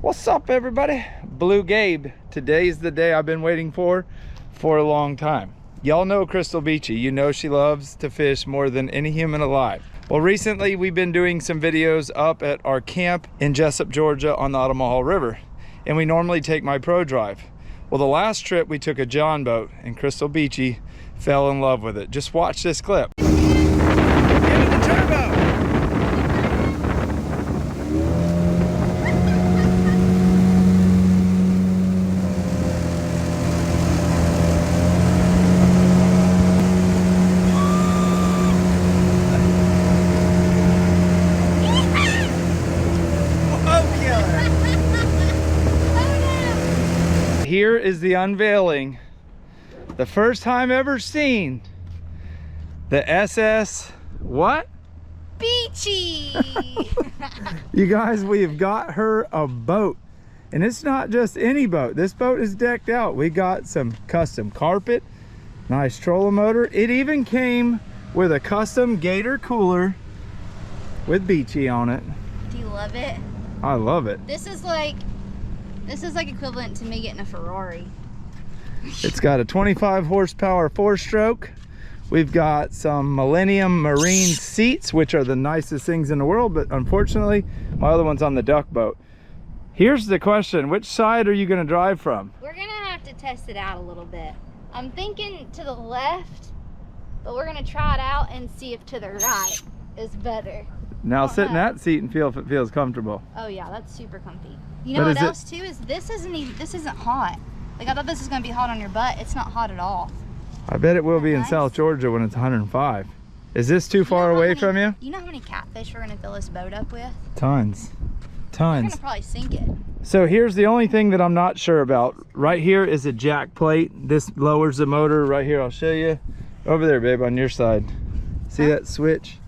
What's up, everybody? Blue Gabe. Today's the day I've been waiting for a long time. Y'all know Crystal Beachy. You know she loves to fish more than any human alive. Well, recently we've been doing some videos up at our camp in Jessup, Georgia on the Ottawa River, and we normally take my Pro Drive. Well, the last trip we took a John boat, and Crystal Beachy fell in love with it. Just watch this clip. Give it the turbo! Here is the unveiling, the first time ever seen, the SS what? Beachy. You guys, we have got her a boat, and it's not just any boat. This boat is decked out. We got some custom carpet, nice trolling motor. It even came with a custom Gator cooler with Beachy on it. Do you love it? I love it. This is like equivalent to me getting a Ferrari. It's got a 25 horsepower 4-stroke. We've got some Millennium Marine seats, which are the nicest things in the world, but unfortunately my other one's on the duck boat. Here's the question, which side are you going to drive from? We're gonna have to test it out a little bit. I'm thinking to the left, but we're gonna try it out and see if to the right is better. Now sit in that seat and feel if it feels comfortable. Oh yeah, that's super comfy. You know what else too is this isn't hot. Like I thought this was gonna be hot on your butt. It's not hot at all. I bet it will be in South Georgia when it's 105. Is this too far away from you? You know how many catfish we're gonna fill this boat up with? Tons. Tons. We're gonna probably sink it. So here's the only thing that I'm not sure about. Right here is a jack plate. This lowers the motor. Right here, I'll show you. Over there, babe, on your side. See that switch?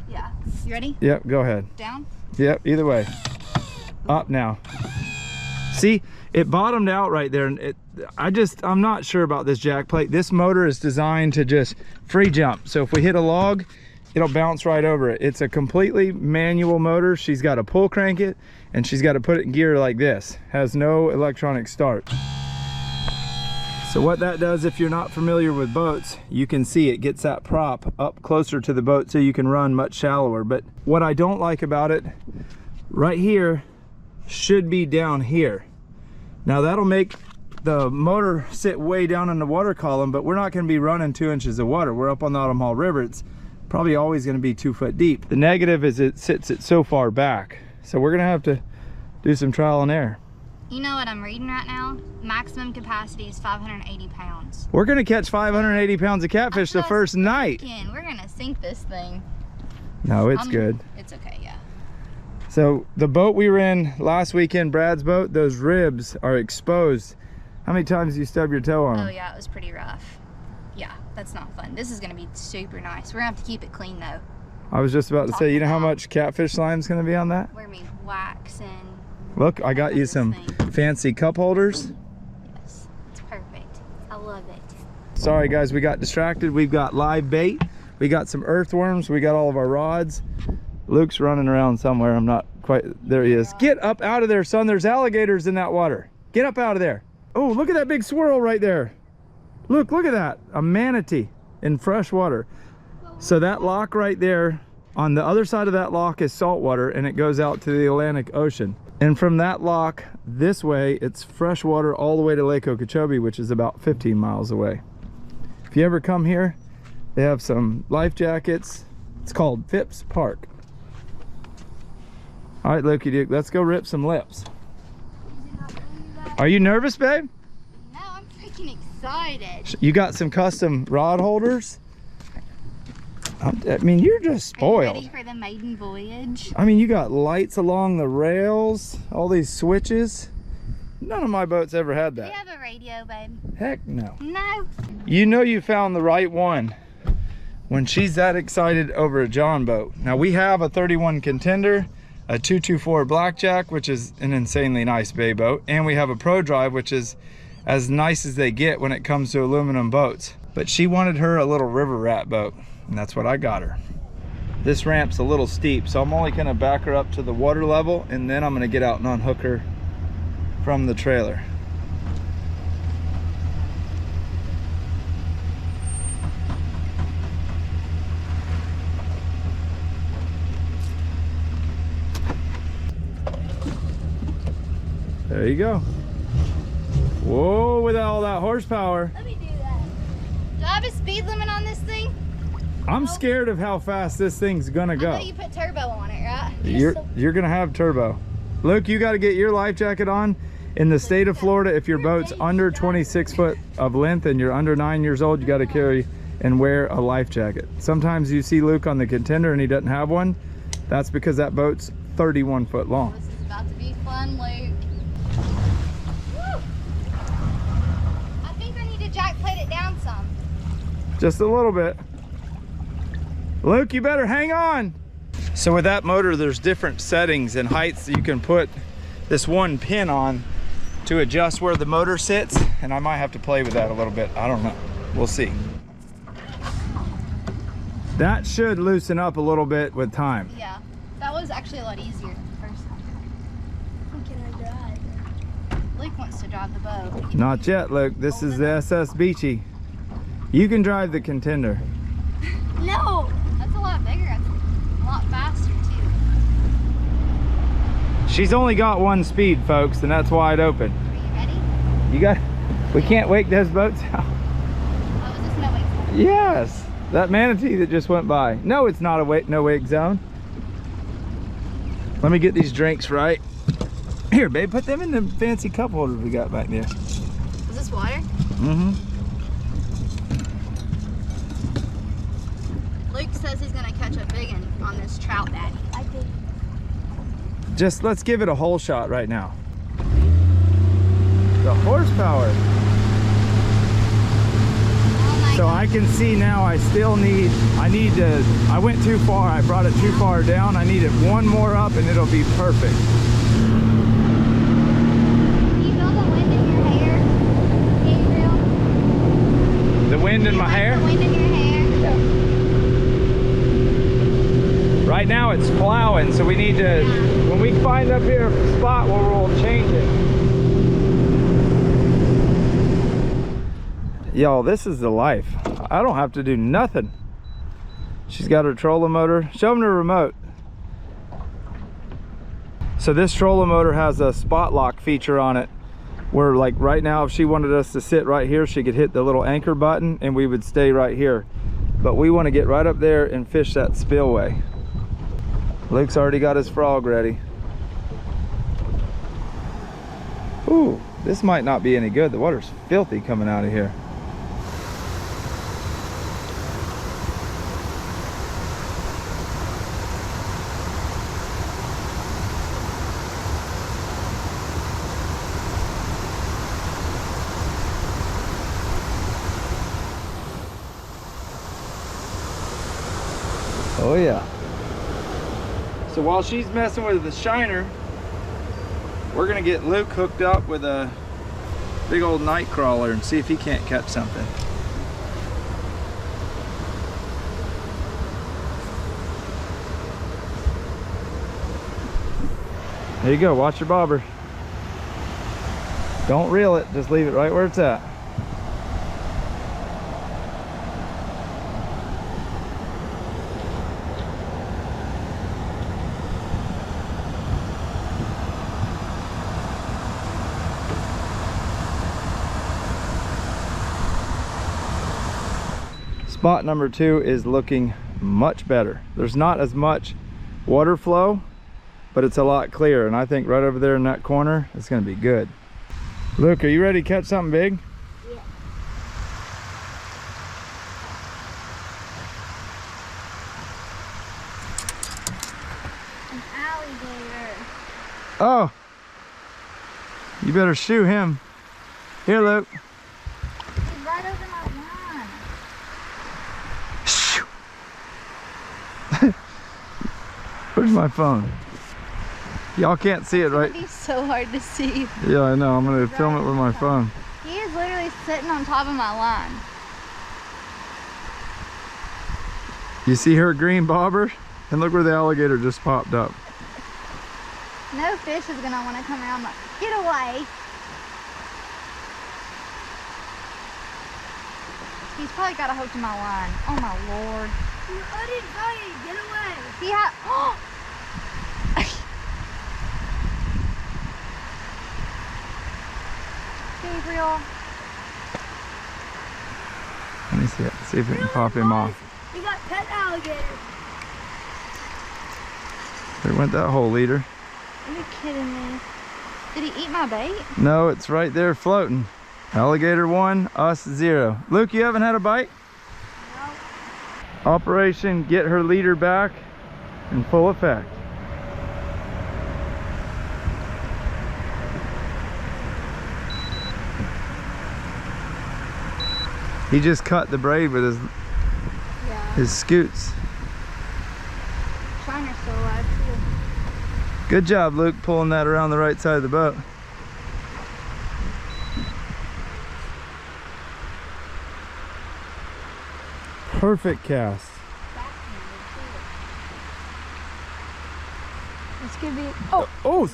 Yeah. You ready? Yep, go ahead. Down? Yep, either way. Up now. See, it bottomed out right there, and I'm not sure about this jack plate. This motor is designed to just free jump. So if we hit a log, it'll bounce right over it. It's a completely manual motor. She's got to pull crank it, and she's got to put it in gear like this. Has no electronic start. So what that does, if you're not familiar with boats, you can see it gets that prop up closer to the boat so you can run much shallower. But what I don't like about it, right here should be down here. Now that'll make the motor sit way down in the water column, but we're not going to be running 2 inches of water. We're up on the Ottawa River. It's probably always going to be 2 foot deep. The negative is it sits so far back. So we're going to have to do some trial and error. You know what I'm reading right now? Maximum capacity is 580 pounds. We're going to catch 580 pounds of catfish the first night. We're going to sink this thing. No, it's good. It's okay, yeah. So the boat we were in last weekend, Brad's boat, those ribs are exposed. How many times do you stub your toe on them? Oh yeah, it was pretty rough. Yeah, that's not fun. This is going to be super nice. We're going to have to keep it clean though. I was just about to say, you know how much catfish slime is going to be on that? We're going to be waxing. Look, I got you some fancy cup holders. Yes, it's perfect. I love it. Sorry guys, we got distracted. We've got live bait. We got some earthworms. We got all of our rods. Luke's running around somewhere. I'm not quite, there he is. Get up out of there, son. There's alligators in that water. Get up out of there. Oh, look at that big swirl right there. Look at that. A manatee in fresh water. So that lock right there, on the other side of that lock is salt water, and it goes out to the Atlantic Ocean. And from that lock this way, it's fresh water all the way to Lake Okeechobee, which is about 15 miles away. If you ever come here, they have some life jackets. It's called Phipps Park. All right, Loki Duke, let's go rip some lips. Are you nervous, babe? No, I'm freaking excited. You got some custom rod holders? I mean, you're just spoiled. Are you ready for the maiden voyage? I mean, you got lights along the rails, all these switches. None of my boats ever had that. Do you have a radio, babe? Heck no. No. You know you found the right one when she's that excited over a John boat. Now we have a 31 Contender, a 224 Blackjack, which is an insanely nice bay boat, and we have a Pro Drive, which is as nice as they get when it comes to aluminum boats. But she wanted her a little river rat boat, and that's what I got her. This ramp's a little steep, so I'm only gonna back her up to the water level, and then I'm gonna get out and unhook her from the trailer. There you go. Whoa, with all that horsepower. Let me do that. Do I have a speed limit on this thing? I'm scared of how fast this thing's gonna go. I thought you put turbo on it, right? You're gonna have turbo. Luke, you gotta get your life jacket on. In the state of Florida, if your boat's under 26 foot of length and you're under 9 years old, you gotta carry and wear a life jacket. Sometimes you see Luke on the Contender and he doesn't have one. That's because that boat's 31 foot long. This is about to be fun, Luke. Woo! I think I need to jack plate it down some. Just a little bit. Luke, you better hang on. So with that motor, there's different settings and heights that you can put this one pin on to adjust where the motor sits, and I might have to play with that a little bit. I don't know. We'll see. That should loosen up a little bit with time. Yeah, that was actually a lot easier the first time. Can I drive? Luke wants to drive the boat. Not yet, Luke. This is the SS Beachy. You can drive the Contender. No! That's a lot bigger. That's a lot faster, too. She's only got one speed, folks, and that's wide open. Are you ready? You got... We can't wake those boats out. Oh, is this no wake zone? Yes! That manatee that just went by. No, it's not a no wake zone. Let me get these drinks right. Here, babe, put them in the fancy cup holders we got back there. Is this water? Mm-hmm. Luke says he's gonna catch a big one on this trout daddy. I think. Just let's give it a whole shot right now. The horsepower. Oh So I can see now I went too far. I brought it too far down. I need it one more up and it'll be perfect. Can you feel the wind in your hair, Gabriel? The wind in my hair? The wind in your hair. Right now it's plowing, so we need to, when we find up here a spot where we'll change it. Y'all, this is the life. I don't have to do nothing. She's got her trolling motor. Show them the remote. So this trolling motor has a spot lock feature on it, where like right now if she wanted us to sit right here, she could hit the little anchor button and we would stay right here. But we want to get right up there and fish that spillway. Luke's already got his frog ready. Ooh, this might not be any good. The water's filthy coming out of here. Oh yeah. So while she's messing with the shiner, we're gonna get Luke hooked up with a big old night crawler and see if he can't catch something. There you go, watch your bobber. Don't reel it, just leave it right where it's at. Spot number 2 is looking much better. There's not as much water flow, but it's a lot clearer, and I think right over there in that corner it's going to be good. Luke, are you ready to catch something big? Yeah. An alligator. Oh, you better shoe him. Here, Luke. He's right over my line. Where's my phone? Y'all can't see it, right? It's so hard to see. Yeah, I know. I'm gonna film it with my phone. He is literally sitting on top of my line. You see her green bobber? And look where the alligator just popped up. No fish is gonna want to come around. Get away. He's probably got a hook to my line. Oh my lord. I didn't tell you. Get away. He had. Oh. Gabriel. Let me see it. See if we can pop him off. We got pet alligator. There went that whole leader. Are you kidding me? Did he eat my bait? No, it's right there floating. Alligator 1, us 0. Luke, you haven't had a bite? No. Operation Get Her Leader Back in full effect. He just cut the braid with his scoots. Shiner's still alive too. Good job, Luke, pulling that around the right side of the boat. Perfect cast. It's gonna be. Oh, Oh,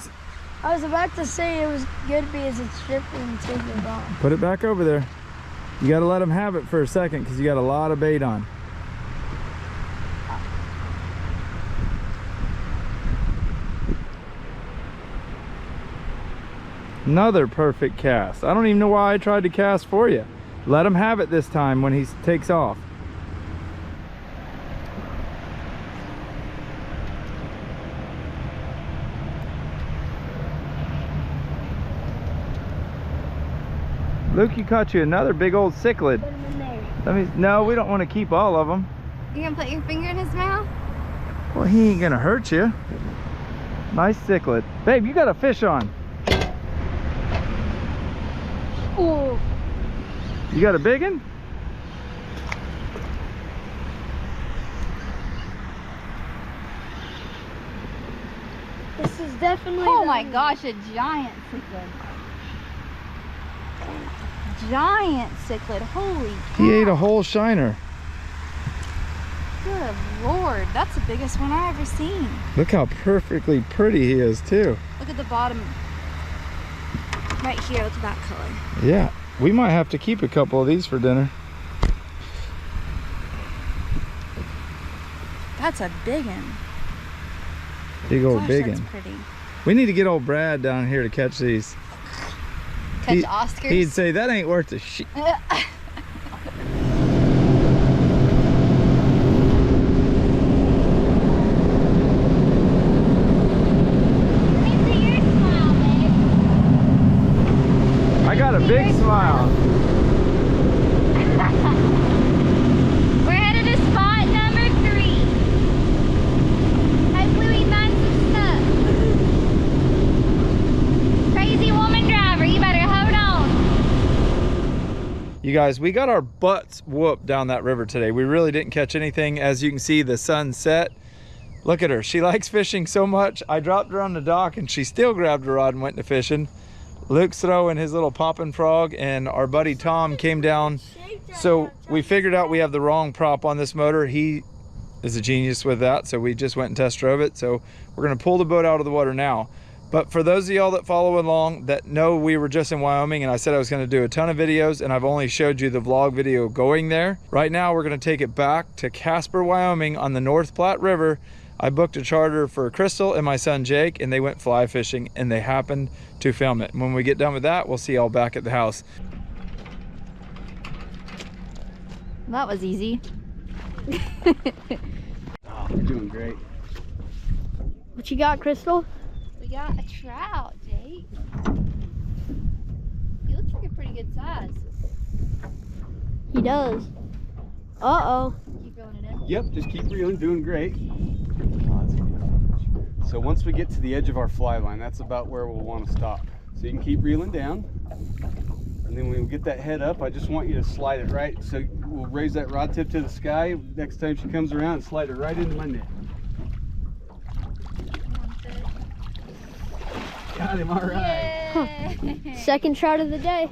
I was about to say it was good because it's stripping and taking it off. put it back over there. You gotta let him have it for a second because you got a lot of bait on. Another perfect cast. I don't even know why I tried to cast for you. Let him have it this time when he takes off. Luke, you caught you another big old cichlid. Put them in there. No, we don't want to keep all of them. You gonna put your finger in his mouth? Well, he ain't gonna hurt you. Nice cichlid. Babe, you got a fish on. Oh, You got a big one? this is definitely. Oh the- my gosh, a giant cichlid. Giant cichlid. Holy cow. He ate a whole shiner. Good lord, that's the biggest one I've ever seen. Look how perfectly pretty he is too. Look at the bottom. Right here, look at that color. Yeah, we might have to keep a couple of these for dinner. That's a big one. Big old Gosh, big that's one. pretty. We need to get old Brad down here to catch these. Catch Oscars. He'd say that ain't worth a shit. I got a big smile. We're headed to spot number 3. Hopefully we find some stuff. Crazy woman driver, you better hold on. You guys, we got our butts whooped down that river today. We really didn't catch anything. As you can see, the sun set. Look at her. She likes fishing so much. I dropped her on the dock and she still grabbed her rod and went to fishing. Luke's throwing his little popping frog and our buddy Tom came down. So we figured out we have the wrong prop on this motor. He is a genius with that. So we just went and test drove it. So we're gonna pull the boat out of the water now. But for those of y'all that follow along that know we were just in Wyoming and I said I was gonna do a ton of videos and I've only showed you the vlog video going there. Right now we're gonna take it back to Casper, Wyoming on the North Platte River. I booked a charter for Crystal and my son Jake and they went fly fishing and they happened to film it. And when we get done with that, we'll see y'all back at the house. That was easy. Oh, you're doing great. What you got, Crystal? We got a trout, Jake. He looks like a pretty good size. He does. Uh-oh. Keep reeling it in. Yep, just keep reeling, doing great. Oh, that's a beautiful fish. So once we get to the edge of our fly line, that's about where we'll want to stop. So you can keep reeling down. And then when we get that head up, I just want you to slide it right. So we'll raise that rod tip to the sky. Next time she comes around, and slide it right into my net. Got him, all right. Yay. Second trout of the day.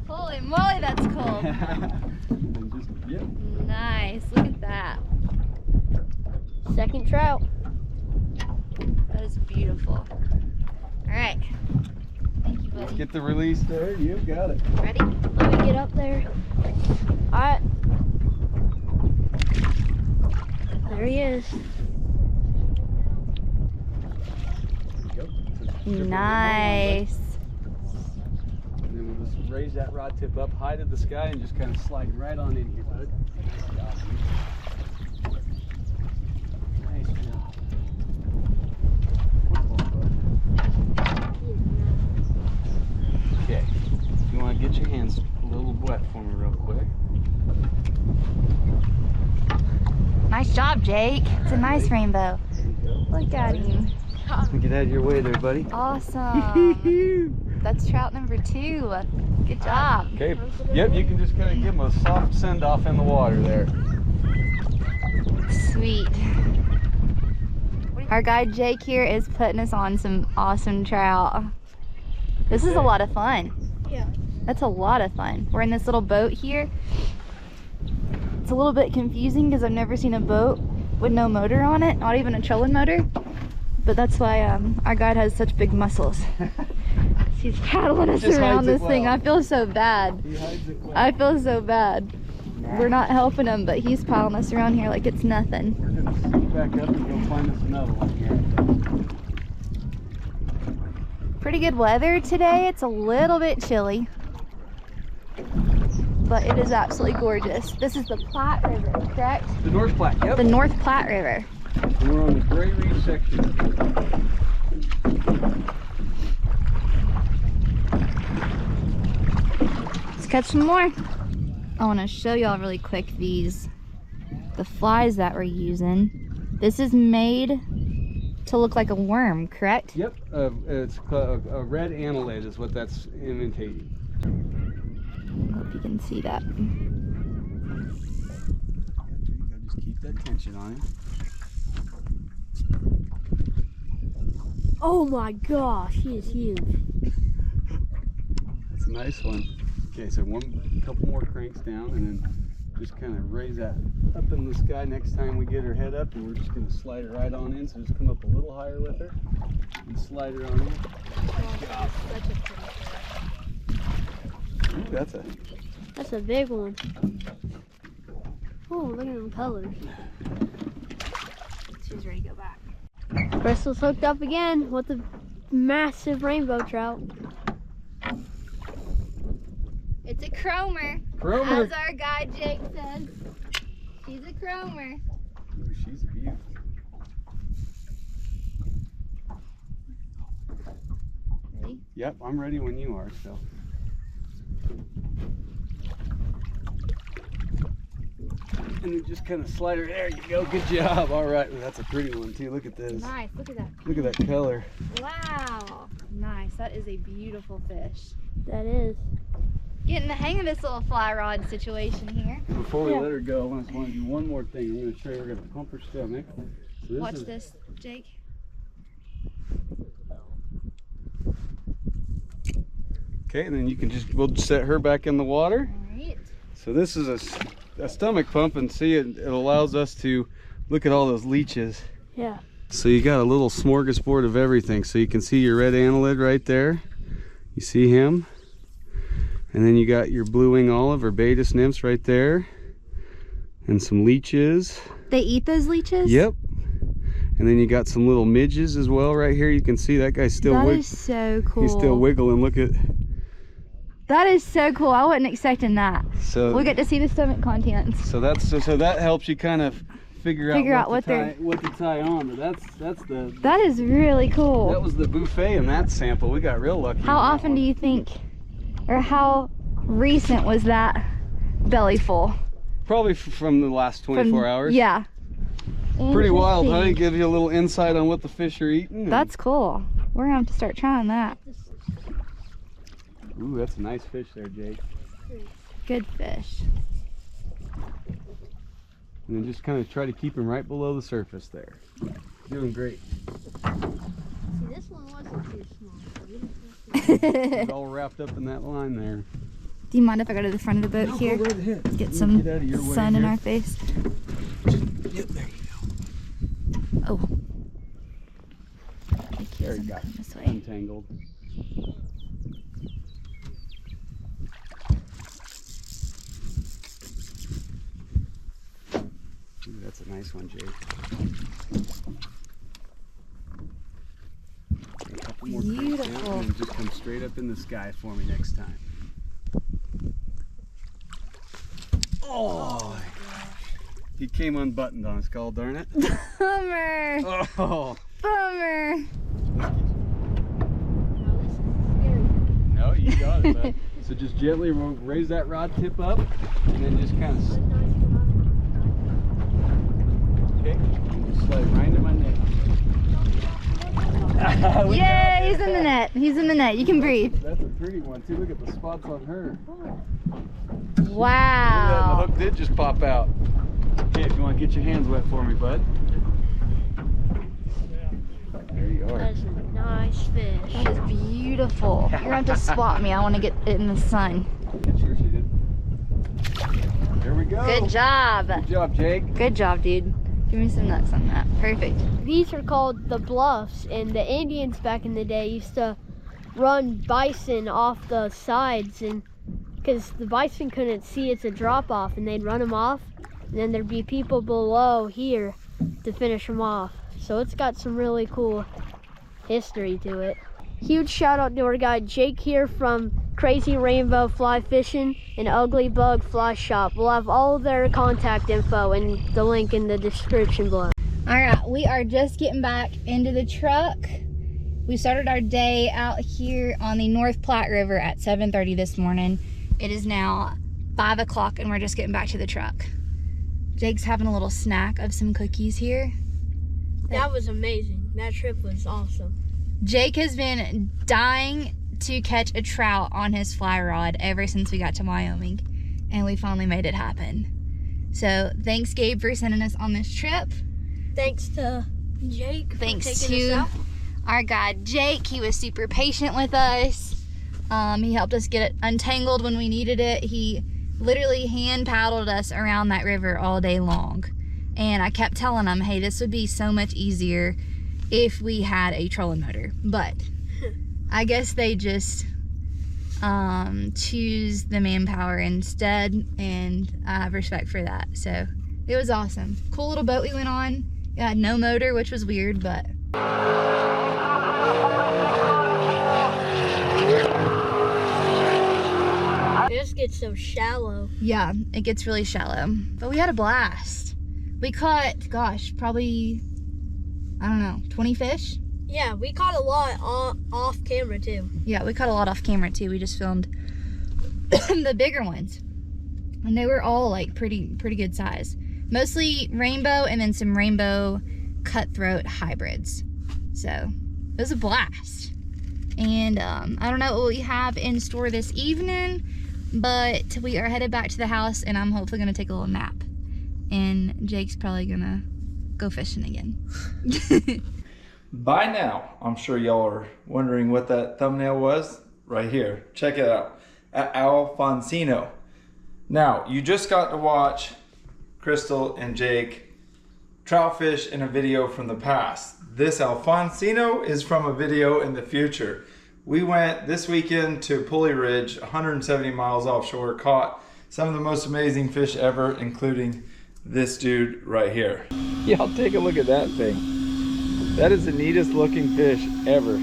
Holy moly, that's cool. And just, yep. Nice, look at that. Second trout. That is beautiful. All right. Thank you, Let's buddy. get the release there. You got it. Ready? Let me get up there. Alright. There he is. There you go. Nice. And then we'll just raise that rod tip up high to the sky and just kind of slide right on in here, bud. Nice job. Nice job. Okay. You want to get your hands a little wet for me real quick. Nice job, Jake. It's a nice rainbow. Look at him. Get out of your way there, buddy. Awesome. That's trout number 2. Good job. Okay. Yep, you can just kind of give him a soft send off in the water there. Sweet. Our guide Jake here is putting us on some awesome trout. This is a lot of fun. Yeah. That's a lot of fun. We're in this little boat here. It's a little bit confusing because I've never seen a boat with no motor on it, not even a trolling motor. But that's why our guide has such big muscles. He's paddling us around this thing. I feel so bad. He hides it well. I feel so bad. We're not helping him, but he's paddling us around here like it's nothing. We're going to sneak back up and go find us another one here. Pretty good weather today. It's a little bit chilly, but it is absolutely gorgeous. This is the Platte River, correct? The North Platte, yep. The North Platte River. And we're on the Gray Reef section. Let's catch some more. I want to show y'all really quick the flies that we're using. This is made to look like a worm, correct? Yep, it's a red annelid is what that's imitating. Hope you can see that. Just keep that tension on him. Oh my gosh, he is huge. That's a nice one. Okay, so couple more cranks down and then just kind of raise that up in the sky next time we get her head up, and we're just going to slide her right on in. So just come up a little higher with her and slide her on in. Ooh, That's a big one. Oh, look at them colors. She's ready to go back. Bristol's hooked up again with a massive rainbow trout. It's a chromer. Chromer. As our guide Jake says. She's a chromer. Ooh, she's beautiful. Ready? Yep, I'm ready when you are, so. And then just kind of slide her. There you go. Good job. All right. Well, that's a pretty one too. Look at this. Nice. Look at that. Look at that color. Wow. Nice. That is a beautiful fish. That is. Getting the hang of this little fly rod situation here. Before we let her go, I just want to do one more thing. I'm going to show you. We're going to pump her stomach. So Watch this, Jake. Okay, and then you can we'll set her back in the water. All right. So this is a stomach pump, and see it allows us to look at all those leeches. Yeah. So you got a little smorgasbord of everything. So you can see your red annelid right there. You see him. And then you got your blue wing olive or Baetis nymphs right there. And some leeches. They eat those leeches? Yep. And then you got some little midges as well right here. You can see that guy's still That is so cool. He's still wiggling. Look at. That is so cool. I wasn't expecting that. So we'll get to see the stomach contents. So so that helps you kind of figure out what to tie on. But that is really cool. That was the buffet in that sample. We got real lucky. How often do you think, or how recent was that belly full? Probably from the last 24 hours. Yeah. Pretty wild, huh? It gives you a little insight on what the fish are eating. That's cool. We're gonna have to start trying that. Ooh, that's a nice fish there, Jake. Good fish. And then just kind of try to keep him right below the surface there. Doing great. See, this one wasn't too small. It's all wrapped up in that line there. Do you mind if I go to the front of the boat here? Go right ahead. Get some Get out of your way sun in here. our face. Yep, there you go. Oh. it got this way. untangled. Ooh, that's a nice one, Jake. A couple more cranks down, Beautiful. and then just come straight up in the sky for me next time. Oh, he came unbuttoned on his call, darn it. Bummer. Oh. Bummer. No, you got it, bud. So just gently raise that rod tip up, and then just kind of. Okay, just slide right into my net. Yeah, he's in the net. He's in the net. You can breathe. That's a pretty one too. Look at the spots on her. Wow. The hook did just pop out. Okay, if you want to get your hands wet for me, bud. There you are. That's a nice fish. That is beautiful. You're gonna have to swap me. I want to get it in the sun. Sure she did. There we go. Good job. Good job, Jake. Good job, dude. Give me some nuts on that. Perfect. These are called the bluffs, and the Indians back in the day used to run bison off the sides, and because the bison couldn't see it's a drop off, and they'd run them off, and then there'd be people below here to finish them off. So it's got some really cool history to it. Huge shout out to our guy Jake here from Crazy Rainbow Fly Fishing and Ugly Bug Fly Shop. We'll have all their contact info and the link in the description below. All right, we are just getting back into the truck. We started our day out here on the North Platte River at 7:30 this morning. It is now 5 o'clock and we're just getting back to the truck. Jake's having a little snack of some cookies here. That was amazing. That trip was awesome. Jake has been dying to catch a trout on his fly rod ever since we got to Wyoming, and we finally made it happen. So thanks, Gabe, for sending us on this trip. Thanks to Jake. Thanks for taking to us out. our guy Jake. He was super patient with us. He helped us get it untangled when we needed it. He literally hand paddled us around that river all day long. And I kept telling him, hey, this would be so much easier if we had a trolling motor. But I guess they just choose the manpower instead, and I have respect for that. So it was awesome. Cool little boat we went on. It had no motor, which was weird, but This gets so shallow. yeah, it gets really shallow. But we had a blast. We caught, gosh, probably, I don't know, 20 fish? Yeah, we caught a lot off camera too. Yeah, we caught a lot off camera too. We just filmed the bigger ones. And they were all like pretty good size. Mostly rainbow and then some rainbow cutthroat hybrids. So it was a blast. And I don't know what we have in store this evening, but we are headed back to the house and I'm hopefully gonna take a little nap. And Jake's probably gonna go fishing again. By now, I'm sure y'all are wondering what that thumbnail was right here. Check it out, at Alfonsino. Now, you just got to watch Crystal and Jake trout fish in a video from the past. This Alfonsino is from a video in the future. We went this weekend to Pulley Ridge, 170 miles offshore, caught some of the most amazing fish ever, including this dude right here. Y'all take a look at that thing. That is the neatest looking fish ever.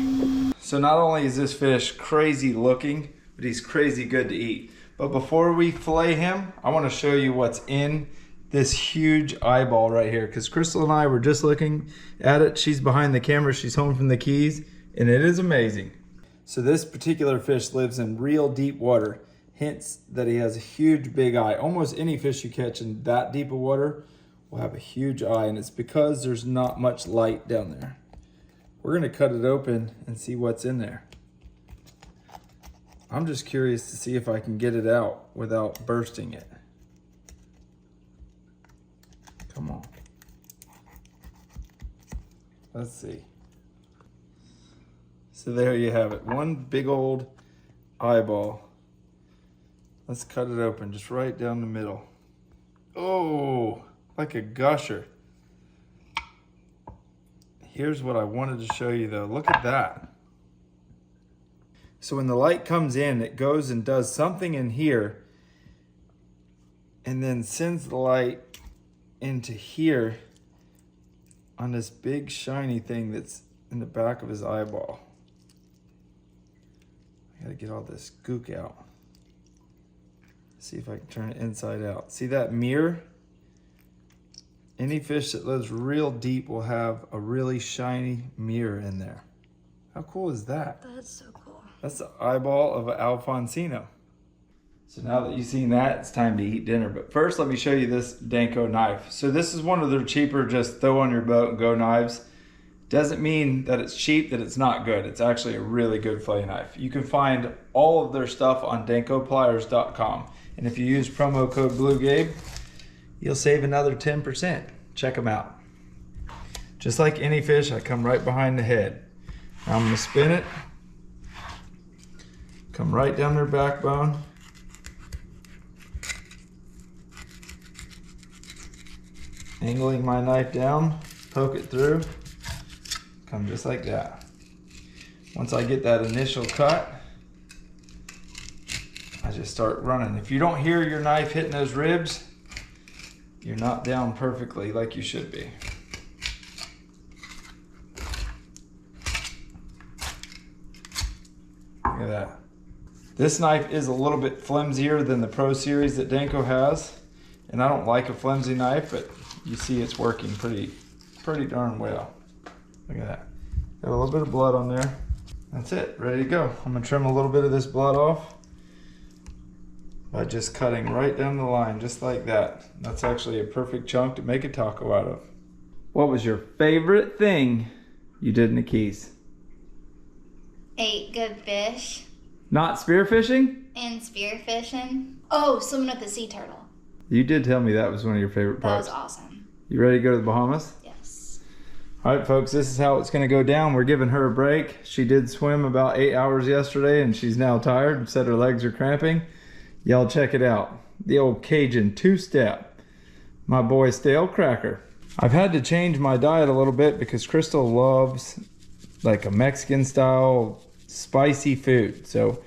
So not only is this fish crazy looking, but he's crazy good to eat. But before we fillet him, I want to show you what's in this huge eyeball right here, because Crystal and I were just looking at it. She's behind the camera, she's home from the Keys, and it is amazing. So this particular fish lives in real deep water, hence that he has a huge big eye. Almost any fish you catch in that deep of water will have a huge eye, and it's because there's not much light down there. We're gonna cut it open and see what's in there. I'm just curious to see if I can get it out without bursting it. Come on. Let's see. So there you have it, one big old eyeball. Let's cut it open, just right down the middle. Oh, like a gusher. Here's what I wanted to show you though. Look at that. So when the light comes in, it goes and does something in here and then sends the light into here on this big shiny thing that's in the back of his eyeball. I gotta get all this gook out. See if I can turn it inside out. See that mirror? Any fish that lives real deep will have a really shiny mirror in there. How cool is that? That's so cool. That's the eyeball of an Alfonsino. So now that you've seen that, it's time to eat dinner. But first, let me show you this Danko knife. So this is one of their cheaper, just throw on your boat and go knives. Doesn't mean that it's cheap, that it's not good. It's actually a really good fillet knife. You can find all of their stuff on dankopliers.com. And if you use promo code BlueGabe, you'll save another 10%. Check them out. Just like any fish, I come right behind the head. Now I'm gonna spin it. Come right down their backbone. Angling my knife down, poke it through, come just like that. Once I get that initial cut, I just start running. If you don't hear your knife hitting those ribs, you're not down perfectly like you should be. Look at that. This knife is a little bit flimsier than the Pro Series that Danko has, and I don't like a flimsy knife, but you see it's working pretty darn well. Look at that. Got a little bit of blood on there. That's it, ready to go. I'm gonna trim a little bit of this blood off by just cutting right down the line, just like that. That's actually a perfect chunk to make a taco out of. What was your favorite thing you did in the Keys? Ate good fish Not spearfishing? and spearfishing. Oh, swimming with the sea turtle. You did tell me that was one of your favorite That was parts. awesome. You ready to go to the Bahamas? Yes. All right, folks, this is how it's going to go down. We're giving her a break. She did swim about 8 hours yesterday, and she's now tired and said her legs are cramping. Y'all check it out. The old Cajun two-step. My boy Stale Cracker. I've had to change my diet a little bit because Crystal loves like a Mexican-style spicy food. So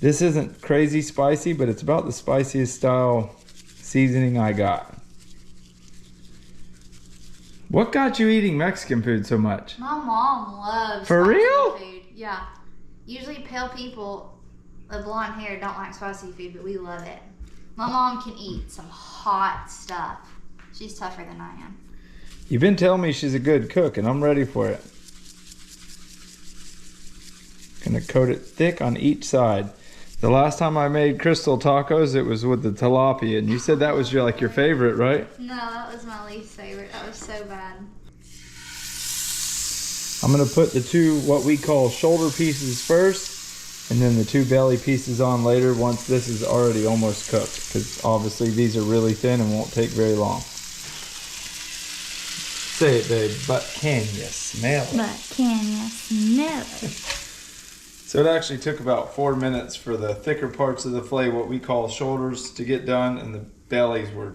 this isn't crazy spicy, but it's about the spiciest style seasoning I got. What got you eating Mexican food so much? My mom loves For spicy real? food. Yeah. Usually pale people with blonde hair don't like spicy food, but we love it. My mom can eat some hot stuff. She's tougher than I am. You've been telling me she's a good cook, and I'm ready for it. Gonna coat it thick on each side. The last time I made Crystal tacos, it was with the tilapia, and you said that was your favorite, right? No, that was my least favorite. That was so bad. I'm gonna put the two, what we call shoulder pieces first, and then the two belly pieces on later once this is already almost cooked, because obviously these are really thin and won't take very long. Say it, babe, but can you smell it? But can you smell it? So it actually took about 4 minutes for the thicker parts of the fillet, what we call shoulders, to get done, and the bellies were,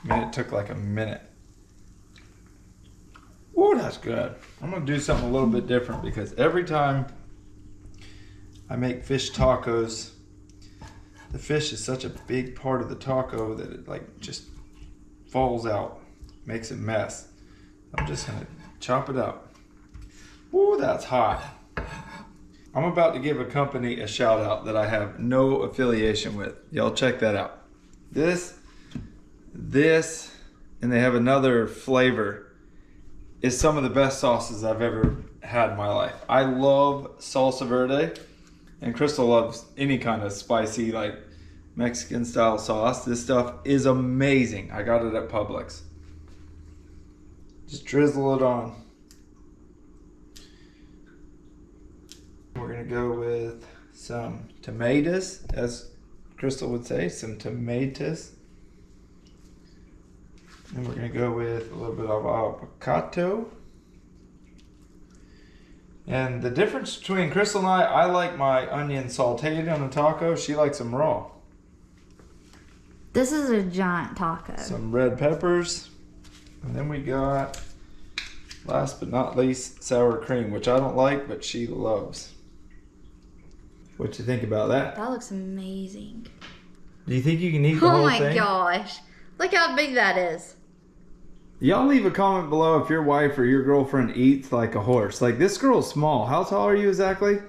it took like a minute. Ooh, that's good. I'm gonna do something a little bit different because every time I make fish tacos, the fish is such a big part of the taco that it just falls out, makes a mess. I'm just gonna chop it up. Ooh, that's hot. I'm about to give a company a shout out that I have no affiliation with. Y'all check that out. This, and they have another flavor, is some of the best sauces I've ever had in my life. I love salsa verde, and Crystal loves any kind of spicy, like Mexican style sauce. This stuff is amazing. I got it at Publix. Just drizzle it on. We're gonna go with some tomatoes, as Crystal would say, some tomatoes. And we're gonna go with a little bit of avocado. And the difference between Crystal and I like my onion sauteed on a taco. She likes them raw. This is a giant taco. Some red peppers. And then we got Last but not least, sour cream, which I don't like, but she loves. What you think about that? That looks amazing. Do you think you can eat the whole thing? Oh my gosh. Look how big that is. Y'all leave a comment below if your wife or your girlfriend eats like a horse. Like, this girl's small. How tall are you exactly?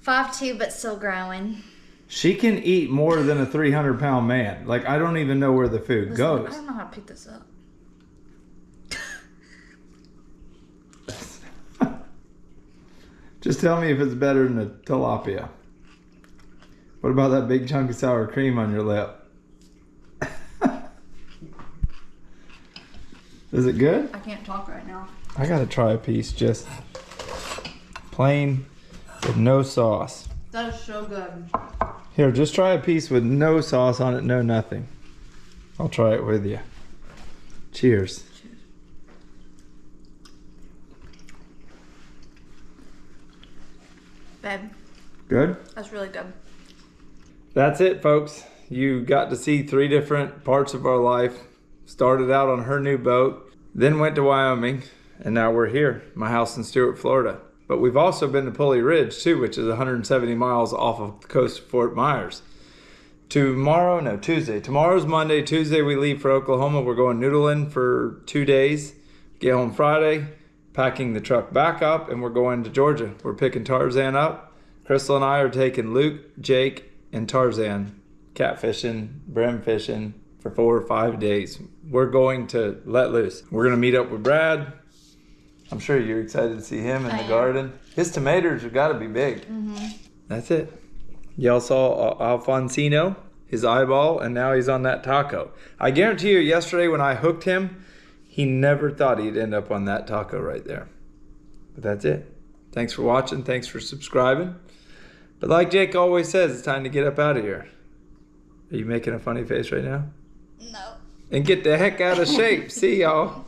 5'2", but still growing. She can eat more than a 300-pound man. Like, I don't even know where the food goes. I don't know how to pick this up. Just tell me if it's better than a tilapia. What about that big chunk of sour cream on your lip? Is it good? I can't talk right now. I gotta try a piece, just plain with no sauce. That is so good. Here, just try a piece with no sauce on it, no nothing. I'll try it with you. Cheers. Babe, Good? that's really good. That's it, folks. You got to see 3 different parts of our life. Started out on her new boat, then went to Wyoming, and now we're here, my house in Stuart, Florida. But we've also been to Pulley Ridge too, which is 170 miles off of the coast of Fort Myers. Tuesday. Tomorrow's Monday. Tuesday we leave for Oklahoma. We're going noodling for 2 days. Get home Friday, packing the truck back up, and we're going to Georgia. We're picking Tarzan up. Crystal and I are taking Luke, Jake, and Tarzan catfishing, brim fishing for 4 or 5 days. We're going to let loose. We're going to meet up with Brad. I'm sure you're excited to see him in the garden. His tomatoes have got to be big. That's it. Y'all saw Alfonsino, his eyeball, and now he's on that taco. I guarantee you, yesterday when I hooked him, he never thought he'd end up on that taco right there. But that's it. Thanks for watching. Thanks for subscribing. But like Jake always says, it's time to get up out of here. Are you making a funny face right now? No. And get the heck out of shape. See y'all.